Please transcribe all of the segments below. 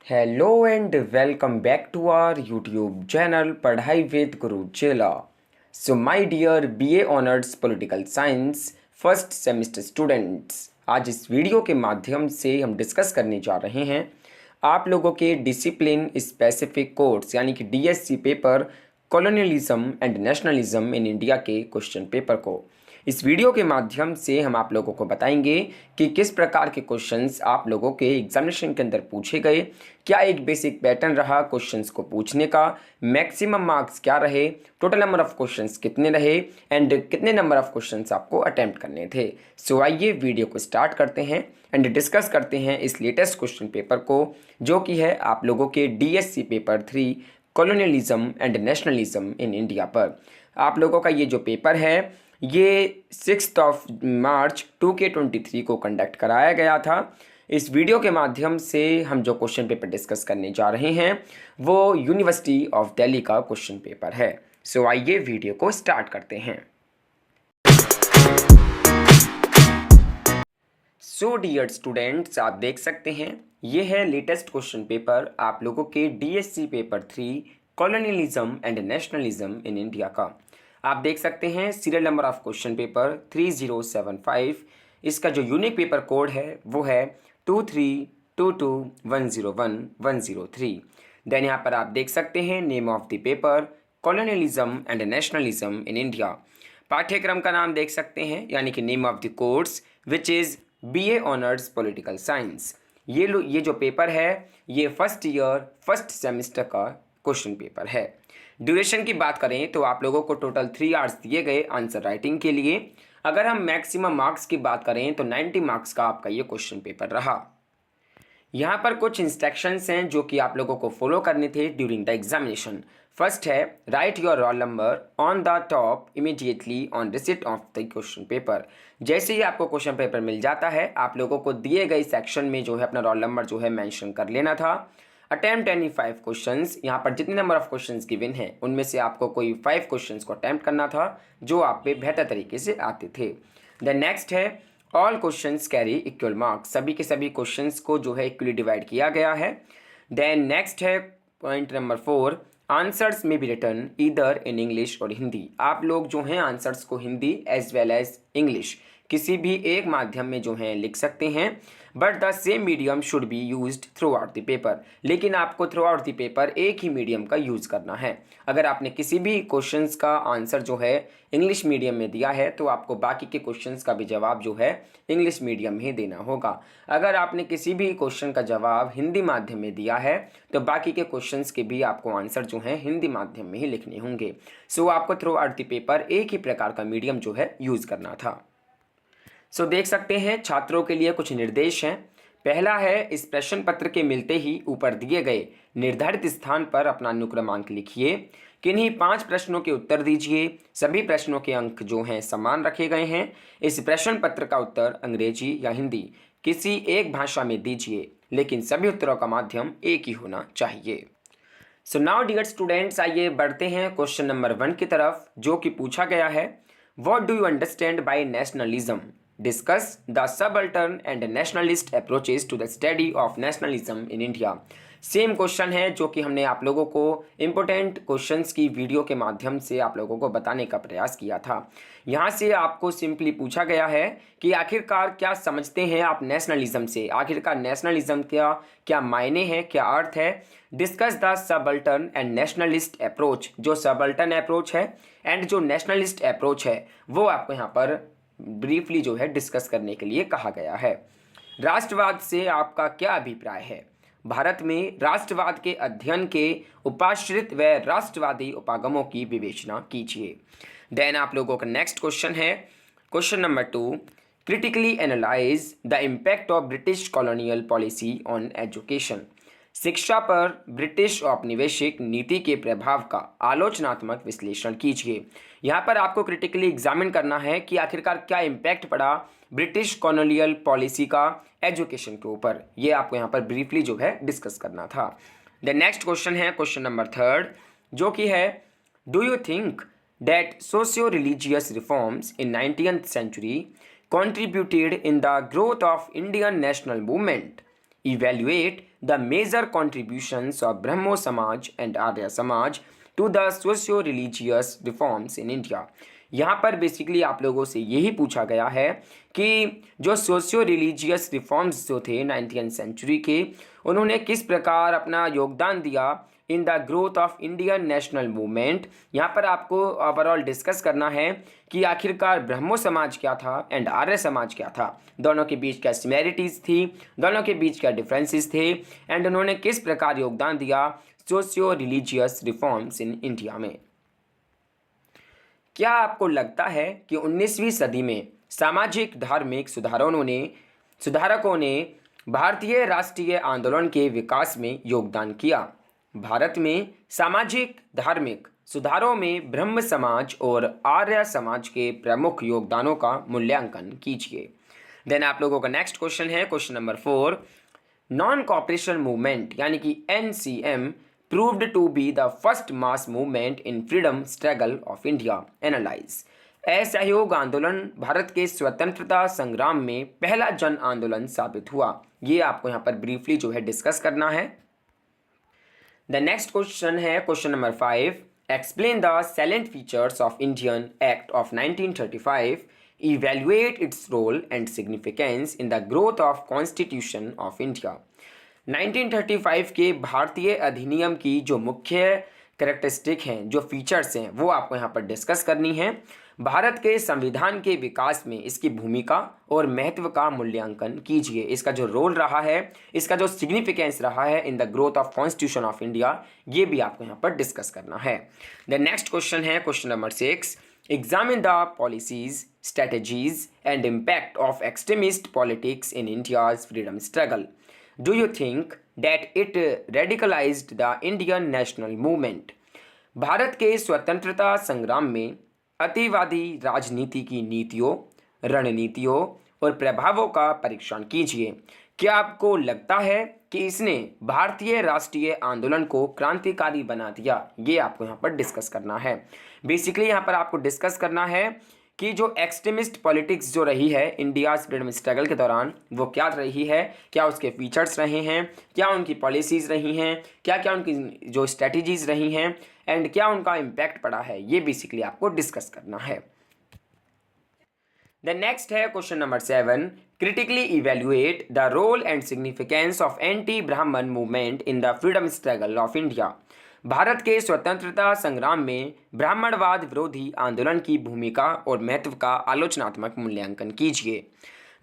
Hello and welcome back to our YouTube channel Padhai with Guru Chela. So my dear BA honours political science first semester students, आज इस video के माध्यम से हम discuss करने जा रहे हैं आप लोगों के डिसिप्लिन स्पेसिफिक कोर्स यानी कि DSC paper colonialism and nationalism in India के क्वेश्चन पेपर को। इस वीडियो के माध्यम से हम आप लोगों को बताएंगे कि किस प्रकार के क्वेश्चंस आप लोगों के एग्जामिनेशन के अंदर पूछे गए, क्या एक बेसिक पैटर्न रहा क्वेश्चंस को पूछने का, मैक्सिमम मार्क्स क्या रहे, टोटल नंबर ऑफ क्वेश्चंस कितने रहे एंड कितने नंबर ऑफ क्वेश्चंस आपको अटेम्प्ट करने थे। सो आइए वीडियो को स्टार्ट करते हैं एंड डिस्कस करते हैं इस लेटेस्ट क्वेश्चन पेपर को, जो कि है आप लोगों के DSC paper 3 colonialism and nationalism in India पर। आप लोगों का ये जो पेपर है ये 6 मार्च 2K23 को कंडक्ट कराया गया था। इस वीडियो के माध्यम से हम जो क्वेश्चन पेपर डिस्कस करने जा रहे हैं वो यूनिवर्सिटी ऑफ दिल्ली का क्वेश्चन पेपर है। सो आइए वीडियो को स्टार्ट करते हैं। सो डियर स्टूडेंट्स, आप देख सकते हैं ये है लेटेस्ट क्वेश्चन पेपर आप लोगों के DSC paper 3 colonialism and nationalism in India का। आप देख सकते हैं serial number of question paper 3075। इसका जो यूनिक पेपर कोड है वो है 2322101103। देन यहाँ पर आप देख सकते हैं name of the paper colonialism and nationalism in India. पाठ्यक्रम का नाम देख सकते हैं यानी कि name of the course which is BA honours political science. ये जो पेपर है ये फर्स्ट ईयर फर्स्ट सेमेस्टर का क्वेश्चन पेपर है। ड्यूरेशन की बात करें तो आप लोगों को टोटल 3 आवर्स दिए गए आंसर राइटिंग के लिए। अगर हम मैक्सिमम मार्क्स की बात करें तो 90 मार्क्स का आपका ये क्वेश्चन पेपर रहा। यहाँ पर कुछ इंस्ट्रक्शंस हैं जो कि आप लोगों को फॉलो करने थे ड्यूरिंग द एग्जामिनेशन। फर्स्ट है right your roll number on the top immediately on receipt of the question paper. जैसे ही आपको क्वेश्चन पेपर मिल जाता है आप लोगों को दिए गए सेक्शन में जो है अपना रोल नंबर जो है मेंशन कर लेना था। अटेम्प्ट एनी 5 क्वेश्चंस, यहाँ पर जितने नंबर ऑफ क्वेश्चंस गिवन हैं उनमें से आपको कोई 5 क्वेश्चंस को अटेम्प्ट करना था जो आप पे बेहतर तरीके से आते थे। देन नेक्स्ट है all questions carry equal marks, सभी के सभी क्वेश्चंस को जो है इक्वली डिवाइड किया गया है। देन नेक्स्ट है पॉइंट नंबर 4 आंसर्स में be written either in English और हिंदी। आप लोग जो हैं आंसर्स को Hindi as well as English किसी भी एक माध्यम में जो है लिख सकते हैं, but the same medium should be used through out the paper. लेकिन आपको थ्रू आउट द पेपर एक ही मीडियम का यूज़ करना है। अगर आपने किसी भी क्वेश्चंस का आंसर जो है इंग्लिश मीडियम में दिया है तो आपको बाकी के क्वेश्चंस का भी जवाब जो है इंग्लिश मीडियम में ही देना होगा। अगर आपने किसी भी क्वेश्चन का जवाब हिंदी माध्यम में दिया है तो बाकी के क्वेश्चंस के भी आपको आंसर जो है हिंदी माध्यम में ही लिखने होंगे। सो आपको थ्रू आउट द पेपर एक ही प्रकार का मीडियम जो है यूज़ करना था। सो देख सकते हैं छात्रों के लिए कुछ निर्देश हैं। पहला है इस प्रश्न पत्र के मिलते ही ऊपर दिए गए निर्धारित स्थान पर अपना अनुक्रमांक लिखिए। किन्हीं 5 प्रश्नों के उत्तर दीजिए। सभी प्रश्नों के अंक जो हैं समान रखे गए हैं। इस प्रश्न पत्र का उत्तर अंग्रेजी या हिंदी किसी एक भाषा में दीजिए, लेकिन सभी उत्तरों का माध्यम एक ही होना चाहिए। सो नाउ डियर स्टूडेंट्स, आइए बढ़ते हैं क्वेश्चन नंबर 1 की तरफ, जो कि पूछा गया है what do you understand by nationalism. Discuss the subaltern and nationalist approaches to the study of nationalism in India। Same question है जो कि हमने आप लोगों को इम्पोर्टेंट क्वेश्चंस की वीडियो के माध्यम से आप लोगों को बताने का प्रयास किया था। यहाँ से आपको सिंपली पूछा गया है कि आखिरकार क्या समझते हैं आप नेशनलिज्म से, आखिरकार नेशनलिज्म का क्या मायने हैं, क्या अर्थ है। Discuss the subaltern and nationalist approach, जो सबल्टन अप्रोच है एंड जो नेशनलिस्ट अप्रोच है वो आपको यहाँ पर ब्रीफली जो है डिस्कस करने के लिए कहा गया है। राष्ट्रवाद से आपका क्या अभिप्राय है। भारत में राष्ट्रवाद के अध्ययन के उपाश्रित व राष्ट्रवादी उपागमों की विवेचना कीजिए। देन आप लोगों का नेक्स्ट क्वेश्चन है question number 2 critically analyse the impact of British colonial policy on education. शिक्षा पर ब्रिटिश औपनिवेशिक नीति के प्रभाव का आलोचनात्मक विश्लेषण कीजिए। यहाँ पर आपको क्रिटिकली एग्जामिन करना है कि आखिरकार क्या इम्पैक्ट पड़ा ब्रिटिश कॉलोनियल पॉलिसी का एजुकेशन के ऊपर। ये आपको यहाँ पर ब्रीफली जो है डिस्कस करना था। द नेक्स्ट क्वेश्चन है क्वेश्चन नंबर 3 जो कि है do you think that socio religious reforms in 19th century contributed in the growth of Indian national movement। Evaluate the major contributions of Brahmo Samaj and Arya Samaj to the socio religious reforms in India. यहाँ पर basically आप लोगों से यही पूछा गया है कि जो सोशियो रिलीजियस रिफॉर्म्स जो थे 19th सेंचुरी के, उन्होंने किस प्रकार अपना योगदान दिया इन the growth of Indian national movement. यहाँ पर आपको ओवरऑल डिस्कस करना है कि आखिरकार ब्रह्मो समाज क्या था एंड आर्य समाज क्या था, दोनों के बीच क्या सिमिलैरिटीज़ थी, दोनों के बीच क्या डिफरेंसेस थे, एंड उन्होंने किस प्रकार योगदान दिया socio religious reforms in India में। क्या आपको लगता है कि 19वीं सदी में सामाजिक धार्मिक सुधारकों ने भारतीय राष्ट्रीय आंदोलन के विकास में योगदान किया? भारत में सामाजिक धार्मिक सुधारों में ब्रह्म समाज और आर्य समाज के प्रमुख योगदानों का मूल्यांकन कीजिए। देन आप लोगों का नेक्स्ट क्वेश्चन है question number 4। Non cooperation movement यानी कि NCM proved to be the first mass movement in freedom struggle of India. Analyze. असहयोग आंदोलन भारत के स्वतंत्रता संग्राम में पहला जन आंदोलन साबित हुआ। ये आपको यहाँ पर ब्रीफली जो है डिस्कस करना है। द नेक्स्ट क्वेश्चन है question number 5। Explain the salient features of Indian act of 1935, evaluate its role and significance in the growth of constitution of India. 1935 के भारतीय अधिनियम की जो मुख्य कैरेक्टरिस्टिक हैं, जो फीचर्स हैं, वो आपको यहाँ पर डिस्कस करनी है। भारत के संविधान के विकास में इसकी भूमिका और महत्व का मूल्यांकन कीजिए। इसका जो रोल रहा है, इसका जो सिग्निफिकेंस रहा है इन the growth of constitution of India, ये भी आपको यहाँ पर डिस्कस करना है। द नेक्स्ट क्वेश्चन है question number 6। Examine the policies, strategies and impact of extremist politics in India's freedom struggle. Do you think that it radicalized the Indian national movement? Bharat के स्वतंत्रता संग्राम में अतिवादी राजनीति की नीतियों, रणनीतियों और प्रभावों का परीक्षण कीजिए। क्या आपको लगता है कि इसने भारतीय राष्ट्रीय आंदोलन को क्रांतिकारी बना दिया? ये आपको यहाँ पर डिस्कस करना है। बेसिकली यहाँ पर आपको डिस्कस करना है कि जो एक्सट्रीमिस्ट पॉलिटिक्स जो रही है इंडिया फ्रीडम स्ट्रगल के दौरान, वो क्या रही है, क्या उसके फीचर्स रहे हैं, क्या उनकी पॉलिसीज़ रही हैं, क्या क्या उनकी जो स्ट्रेटजीज़ रही हैं, एंड क्या उनका इम्पैक्ट पड़ा है। ये बेसिकली आपको डिस्कस करना है। द नेक्स्ट है question number 7। Critically evaluate the role and significance of anti Brahmin movement in the freedom struggle of India. भारत के स्वतंत्रता संग्राम में ब्राह्मणवाद विरोधी आंदोलन की भूमिका और महत्व का आलोचनात्मक मूल्यांकन कीजिए।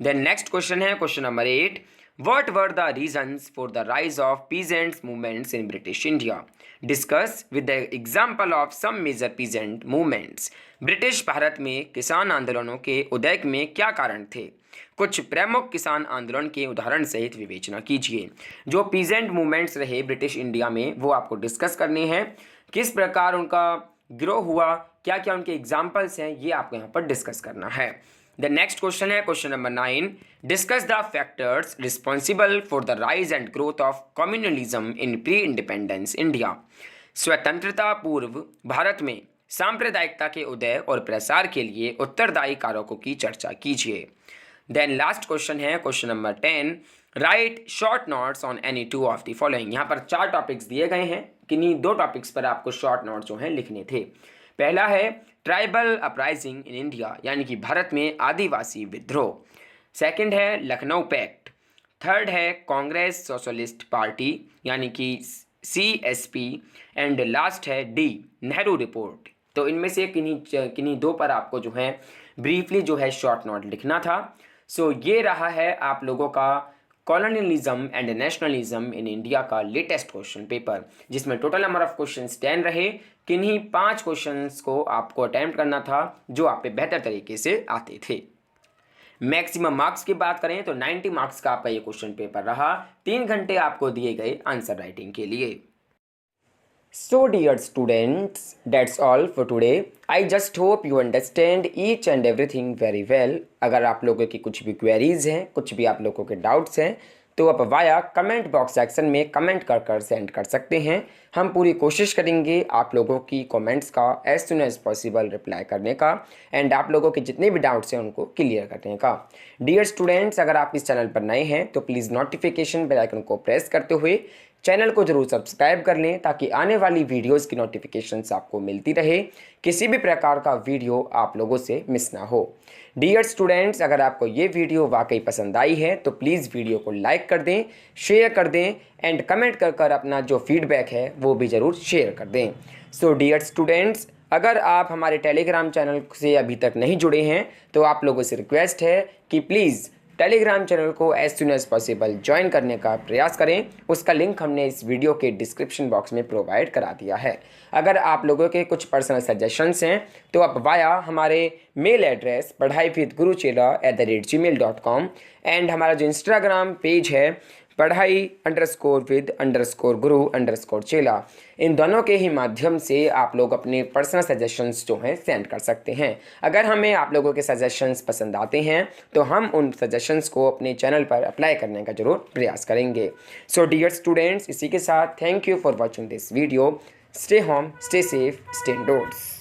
देन नेक्स्ट क्वेश्चन है question number 8। What were the reasons for the rise of peasants movements in British India? Discuss with the example of some major peasant movements. British Bharat में किसान आंदोलनों के उदय में क्या कारण थे? कुछ प्रमुख किसान आंदोलन के उदाहरण सहित विवेचना कीजिए। जो पीजेंट मूवमेंट्स रहे ब्रिटिश इंडिया में, वो आपको डिस्कस करने हैं। किस प्रकार उनका ग्रो हुआ, क्या क्या उनके एग्जाम्पल्स हैं, ये आपको यहाँ पर डिस्कस करना है। द नेक्स्ट क्वेश्चन है question number 9। Discuss the factors responsible for the rise and growth of communalism in pre independence India. स्वतंत्रता पूर्व भारत में सांप्रदायिकता के उदय और प्रसार के लिए उत्तरदायी कारकों की चर्चा कीजिए। देन लास्ट क्वेश्चन है question number 10। Right short notes on any 2 of the following. यहाँ पर 4 टॉपिक्स दिए गए हैं, किन्हीं 2 टॉपिक्स पर आपको शॉर्ट नोट्स जो हैं लिखने थे। पहला है ट्राइबल अपराइजिंग इन इंडिया, यानी कि भारत में आदिवासी विद्रोह। सेकंड है लखनऊ पैक्ट। थर्ड है कांग्रेस सोशलिस्ट पार्टी, यानी कि CSP। एंड लास्ट है D, नेहरू रिपोर्ट। तो इनमें से किन्हीं 2 पर आपको जो है ब्रीफली जो है शॉर्ट नोट लिखना था। सो ये रहा है आप लोगों का colonialism and nationalism in India का लेटेस्ट क्वेश्चन पेपर, जिसमें टोटल नंबर ऑफ क्वेश्चंस 10 रहे। किन्हीं 5 क्वेश्चंस को आपको अटेम्प्ट करना था जो आप पे बेहतर तरीके से आते थे। मैक्सिमम मार्क्स की बात करें तो 90 मार्क्स का आपका ये क्वेश्चन पेपर रहा। 3 घंटे आपको दिए गए आंसर राइटिंग के लिए। So dear students, that's all for today. I just hope you understand each and everything very well. अगर आप लोगों की कुछ भी क्वेरीज हैं, कुछ भी आप लोगों के डाउट्स हैं, तो आप वाया कमेंट बॉक्स सेक्शन में कमेंट कर कर सेंड कर सकते हैं। हम पूरी कोशिश करेंगे आप लोगों की कमेंट्स का as soon as possible reply करने का एंड आप लोगों के जितने भी डाउट्स हैं उनको क्लियर करने का। डियर स्टूडेंट्स, अगर आप इस चैनल पर नए हैं तो प्लीज़ नोटिफिकेशन बेल आइकन को प्रेस करते हुए चैनल को जरूर सब्सक्राइब कर लें ताकि आने वाली वीडियोस की नोटिफिकेशंस आपको मिलती रहे, किसी भी प्रकार का वीडियो आप लोगों से मिस ना हो। डियर स्टूडेंट्स, अगर आपको ये वीडियो वाकई पसंद आई है तो प्लीज़ वीडियो को लाइक कर दें, शेयर कर दें एंड कमेंट कर कर अपना जो फीडबैक है वो भी ज़रूर शेयर कर दें। सो डियर स्टूडेंट्स, अगर आप हमारे टेलीग्राम चैनल से अभी तक नहीं जुड़े हैं तो आप लोगों से रिक्वेस्ट है कि प्लीज़ टेलीग्राम चैनल को as soon as possible join करने का प्रयास करें। उसका लिंक हमने इस वीडियो के डिस्क्रिप्शन बॉक्स में प्रोवाइड करा दिया है। अगर आप लोगों के कुछ पर्सनल सजेशंस हैं तो आप वाया हमारे मेल एड्रेस padhaivithguruchela@gmail.com एंड हमारा जो इंस्टाग्राम पेज है padhai_with_guru_chela, इन दोनों के ही माध्यम से आप लोग अपने पर्सनल सजेशंस जो हैं सेंड कर सकते हैं। अगर हमें आप लोगों के सजेशंस पसंद आते हैं तो हम उन सजेशंस को अपने चैनल पर अप्लाई करने का जरूर प्रयास करेंगे। सो डियर स्टूडेंट्स, इसी के साथ thank you for watching this video. Stay home, stay safe, stay endorse.